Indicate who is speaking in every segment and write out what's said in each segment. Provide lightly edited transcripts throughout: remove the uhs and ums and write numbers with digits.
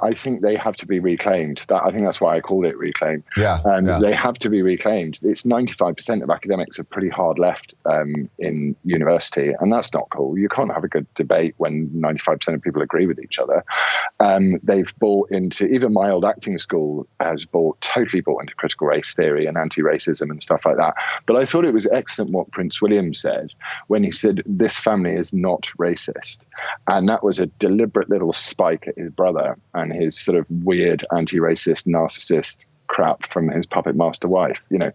Speaker 1: I think they have to be reclaimed. I think that's why I called it Reclaim.
Speaker 2: Yeah.
Speaker 1: They have to be reclaimed. It's 95% of academics are pretty hard left in university, and that's not cool. You can't have a good debate when 95% of people agree with each other. They've bought into, even my old acting school has totally bought into critical race theory and anti-racism and stuff like that. But I thought it was excellent what Prince William said when he said, this family is not racist. And that was a deliberate little spike at his brother and his sort of weird anti-racist narcissist crap from his puppet master wife, you know.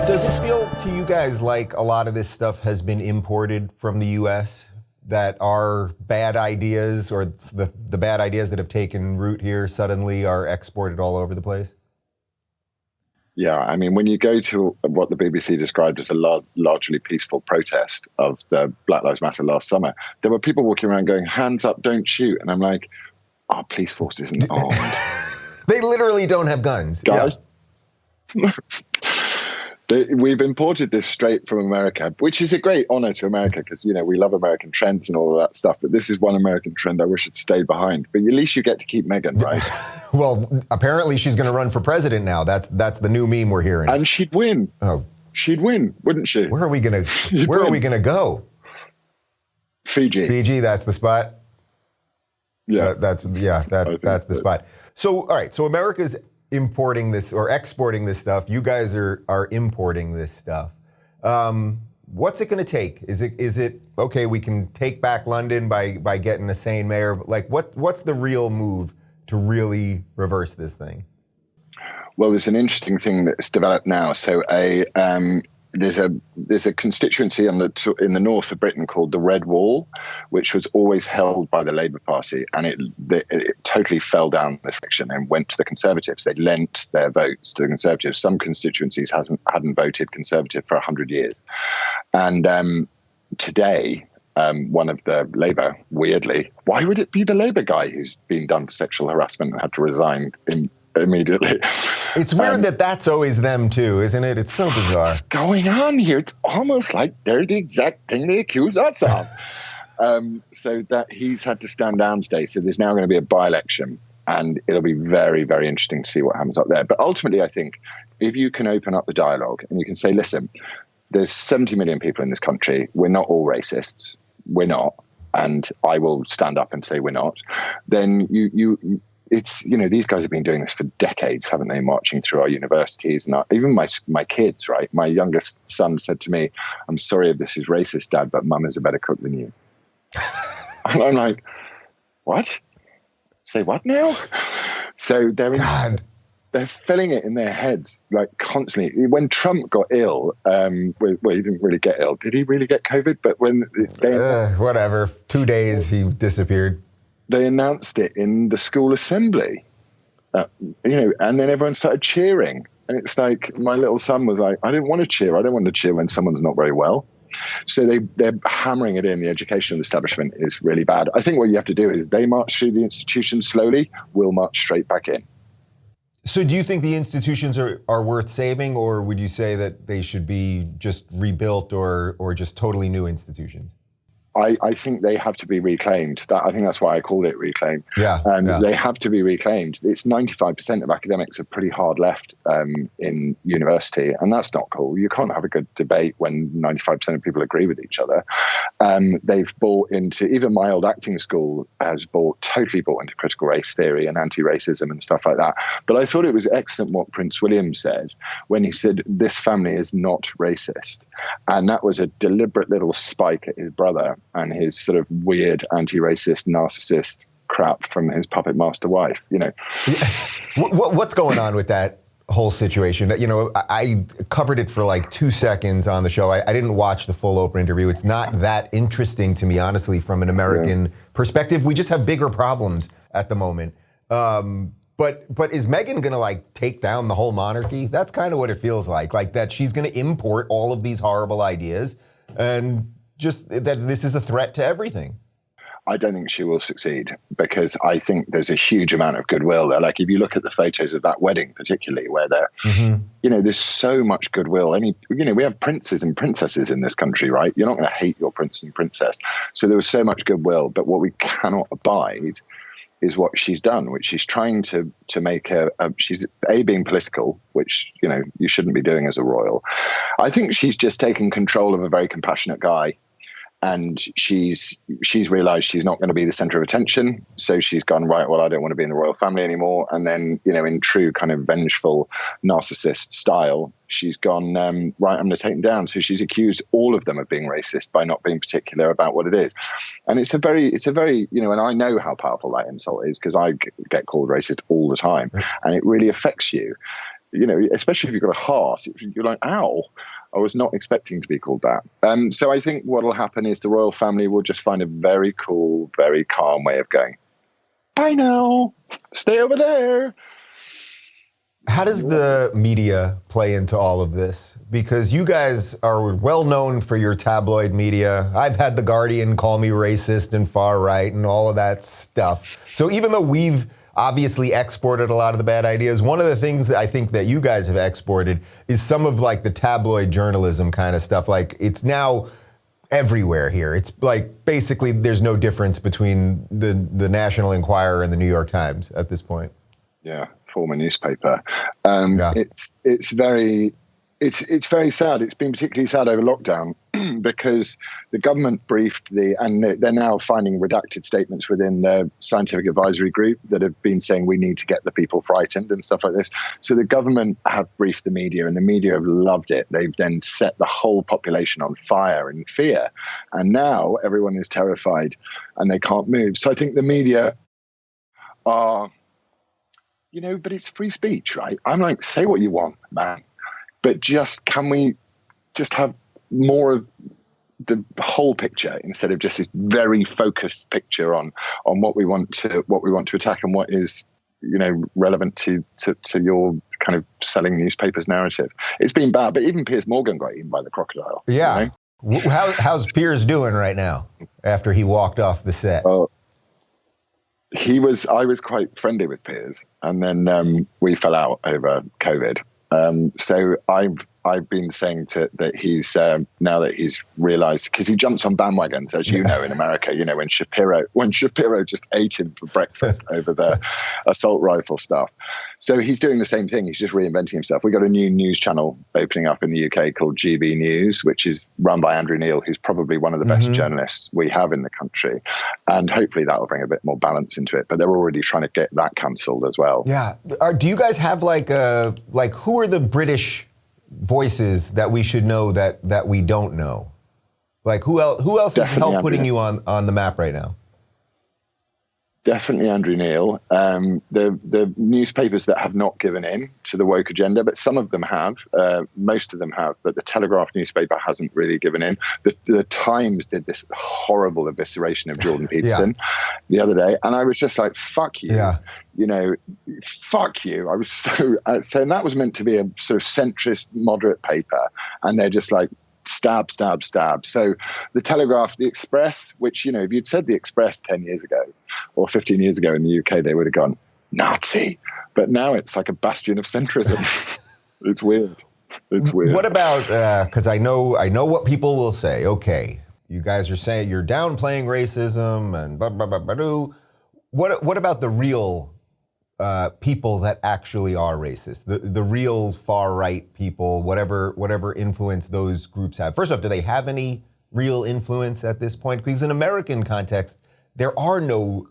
Speaker 2: Does it feel to you guys like a lot of this stuff has been imported from the US, that our bad ideas or the bad ideas that have taken root here suddenly are exported all over the place?
Speaker 1: Yeah, I mean, when you go to what the BBC described as a largely peaceful protest of the Black Lives Matter last summer, there were people walking around going, hands up, don't shoot. And I'm like, our police force isn't armed.
Speaker 2: They literally don't have guns.
Speaker 1: Guys. Yeah. We've imported this straight from America, which is a great honor to America because, you know, we love American trends and all of that stuff. But this is one American trend I wish had stayed behind. But at least you get to keep Meghan, right?
Speaker 2: Well, apparently she's going to run for president now. That's the new meme we're hearing.
Speaker 1: And she'd win.
Speaker 2: Oh,
Speaker 1: she'd win, wouldn't she?
Speaker 2: Where are we going to go?
Speaker 1: Fiji.
Speaker 2: Fiji, that's the spot.
Speaker 1: Yeah,
Speaker 2: that's the spot. So, all right. So America's importing this or exporting this stuff. You guys are importing this stuff. What's it going to take? Is it okay? We can take back London by getting a sane mayor. Like, what's the real move to really reverse this thing?
Speaker 1: Well, there's an interesting thing that's developed now. So there's a constituency in the north of Britain called the Red Wall, which was always held by the Labour Party, and it totally fell down this election and went to the Conservatives. They lent their votes to the Conservatives. Some constituencies hadn't voted Conservative for 100 years, and today. One of the Labour, weirdly, why would it be the Labour guy who's been done for sexual harassment and had to resign immediately?
Speaker 2: It's weird that's always them too, isn't it? It's so bizarre.
Speaker 1: What's going on here? It's almost like they're the exact thing they accuse us of. So that he's had to stand down today. So there's now going to be a by-election, and it'll be very, very interesting to see what happens up there. But ultimately, I think if you can open up the dialogue and you can say, listen, there's 70 million people in this country. We're not all racists. We're not. And I will stand up and say we're not. Then it's, you know, these guys have been doing this for decades, haven't they? Marching through our universities and even my kids, right? My youngest son said to me, I'm sorry if this is racist, Dad, but Mum is a better cook than you. And I'm like, what? Say what now? So they're filling it in their heads like constantly. When Trump got ill, he didn't really get ill. Did he really get COVID? But when
Speaker 2: whatever, 2 days he disappeared.
Speaker 1: They announced it in the school assembly, and then everyone started cheering. And it's like, my little son was like, I didn't want to cheer. I don't want to cheer when someone's not very well. So they're hammering it in. The educational establishment is really bad. I think what you have to do is they march through the institutions slowly. We'll march straight back in.
Speaker 2: So do you think the institutions are worth saving, or would you say that they should be just rebuilt or just totally new institutions?
Speaker 1: I think they have to be reclaimed. I think that's why I called it Reclaim.
Speaker 2: Yeah.
Speaker 1: They have to be reclaimed. It's 95% of academics are pretty hard left in university, and that's not cool. You can't have a good debate when 95% of people agree with each other. They've bought into, even my old acting school has totally bought into critical race theory and anti-racism and stuff like that. But I thought it was excellent what Prince William said when he said, this family is not racist. And that was a deliberate little spike at his brother and his sort of weird anti-racist narcissist crap from his puppet master wife, you know.
Speaker 2: What's going on with that whole situation? You know, I covered it for like 2 seconds on the show. I didn't watch the full Oprah interview. It's not that interesting to me, honestly, from an American perspective. We just have bigger problems at the moment. But is Meghan going to like take down the whole monarchy? That's kind of what it feels like that she's going to import all of these horrible ideas and just that this is a threat to everything.
Speaker 1: I don't think she will succeed, because I think there's a huge amount of goodwill there. Like if you look at the photos of that wedding, particularly where they're, there's so much goodwill. We have princes and princesses in this country, right? You're not going to hate your prince and princess. So there was so much goodwill, but what we cannot abide is what she's done, which she's trying to make she's being political, which, you shouldn't be doing as a royal. I think she's just taken control of a very compassionate guy. And she's realized she's not going to be the center of attention. So she's gone, right, well, I don't want to be in the royal family anymore. And then, in true kind of vengeful narcissist style, she's gone, right, I'm going to take them down. So she's accused all of them of being racist by not being particular about what it is. And it's a very, and I know how powerful that insult is, because I get called racist all the time. And it really affects you, especially if you've got a heart. You're like, ow. I was not expecting to be called that. So I think what will happen is the royal family will just find a very cool, very calm way of going, bye now, stay over there.
Speaker 2: How does the media play into all of this? Because you guys are well known for your tabloid media. I've had The Guardian call me racist and far right and all of that stuff. So even though we've obviously exported a lot of the bad ideas, one of the things that I think that you guys have exported is some of like the tabloid journalism kind of stuff. Like it's now everywhere here. It's like basically there's no difference between the National Enquirer and the New York Times at this point.
Speaker 1: Yeah, former newspaper. It's very sad. It's been particularly sad over lockdown because the government briefed and they're now finding redacted statements within the scientific advisory group that have been saying we need to get the people frightened and stuff like this. So the government have briefed the media, and the media have loved it. They've then set the whole population on fire in fear. And now everyone is terrified and they can't move. So I think the media are, but it's free speech, right? I'm like, say what you want, man. But can we just have more of the whole picture instead of just this very focused picture on what we want to attack and what is relevant to your kind of selling newspapers narrative. It's been bad, but even Piers Morgan got eaten by the crocodile.
Speaker 2: Yeah. How's Piers doing right now after he walked off the set?
Speaker 1: I was quite friendly with Piers, and then we fell out over COVID. So I've been saying that he's now that he's realised, because he jumps on bandwagons, as you know, in America. When Shapiro just ate him for breakfast over the assault rifle stuff. So he's doing the same thing. He's just reinventing himself. We got a new news channel opening up in the UK called GB News, which is run by Andrew Neil, who's probably one of the best journalists we have in the country, and hopefully that will bring a bit more balance into it. But they're already trying to get that cancelled as well.
Speaker 2: Yeah. Do you guys have like who are the British voices that we should know that we don't know? Like who else has helped putting you on the map right now?
Speaker 1: Definitely Andrew Neil. The newspapers that have not given in to the woke agenda, but some of them have. Most of them have, but the Telegraph newspaper hasn't really given in. The Times did this horrible evisceration of Jordan Peterson the other day, and I was just like, fuck you. Yeah. Fuck you. I was so and that was meant to be a sort of centrist, moderate paper, and they're just like, stab, stab, stab. So the Telegraph, the Express, which, if you'd said the Express 10 years ago or 15 years ago in the UK, they would have gone, Nazi. But now it's like a bastion of centrism. It's weird. It's weird.
Speaker 2: What about, because I know what people will say. Okay, you guys are saying you're downplaying racism and blah, blah, blah, blah, blah. What about the real people that actually are racist, the real far right people, whatever influence those groups have? First off, do they have any real influence at this point? Because in American context, there are no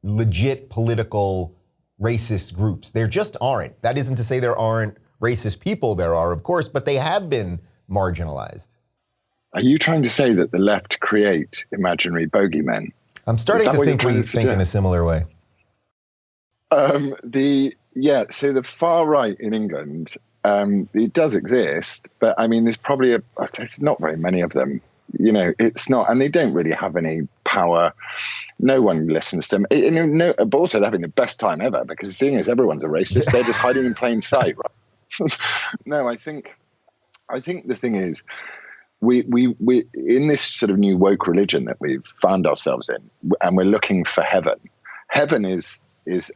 Speaker 2: legit political racist groups. There just aren't. That isn't to say there aren't racist people. There are, of course, but they have been marginalized.
Speaker 1: Are you trying to say that the left create imaginary bogeymen?
Speaker 2: I'm starting to think we think in a similar way.
Speaker 1: So the far right in England, it does exist, but I mean, there's not very many of them. It's not, and they don't really have any power. No one listens to them. But also they're having the best time ever, because the thing is, everyone's a racist. They're just hiding in plain sight, right? No, I think the thing is, we in this sort of new woke religion that we've found ourselves in, and we're looking for heaven. Heaven is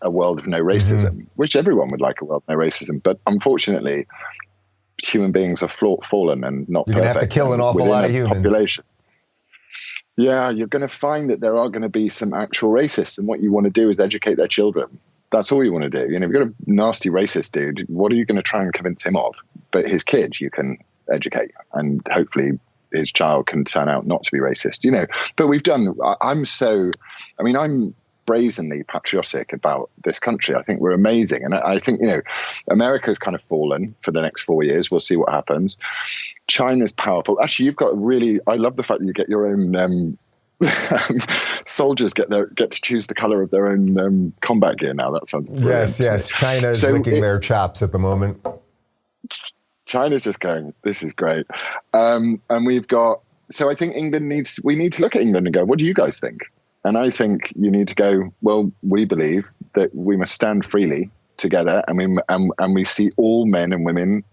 Speaker 1: a world of no racism, which everyone would like, a world of no racism. But unfortunately, human beings are fallen and not
Speaker 2: You're
Speaker 1: perfect.
Speaker 2: You're going to have to kill an awful lot of humans. Population.
Speaker 1: Yeah, you're going to find that there are going to be some actual racists, and what you want to do is educate their children. That's all you want to do. You know, if you've got a nasty racist dude, what are you going to try and convince him of? But his kids, you can educate, and hopefully his child can turn out not to be racist, you know. But I'm brazenly patriotic about this country. I think we're amazing. And I think, you know, America's kind of fallen for the next 4 years. We'll see what happens. China's powerful. Actually, you've got I love the fact that you get your own soldiers get to choose the color of their own combat gear now. That sounds brilliant.
Speaker 2: Yes. China's licking their chops at the moment.
Speaker 1: China's just going, this is great. And we've got, so I think we need to look at England and go, what do you guys think? And I think you need to go, well, we believe that we must stand freely together, and we see all men and women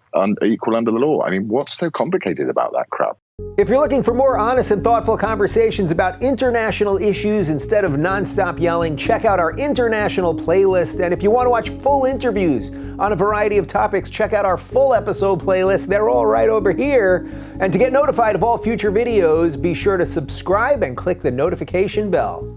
Speaker 1: equal under the law. I mean, what's so complicated about that crap?
Speaker 3: If you're looking for more honest and thoughtful conversations about international issues instead of nonstop yelling, check out our international playlist. And if you want to watch full interviews on a variety of topics, check out our full episode playlist. They're all right over here. And to get notified of all future videos, be sure to subscribe and click the notification bell.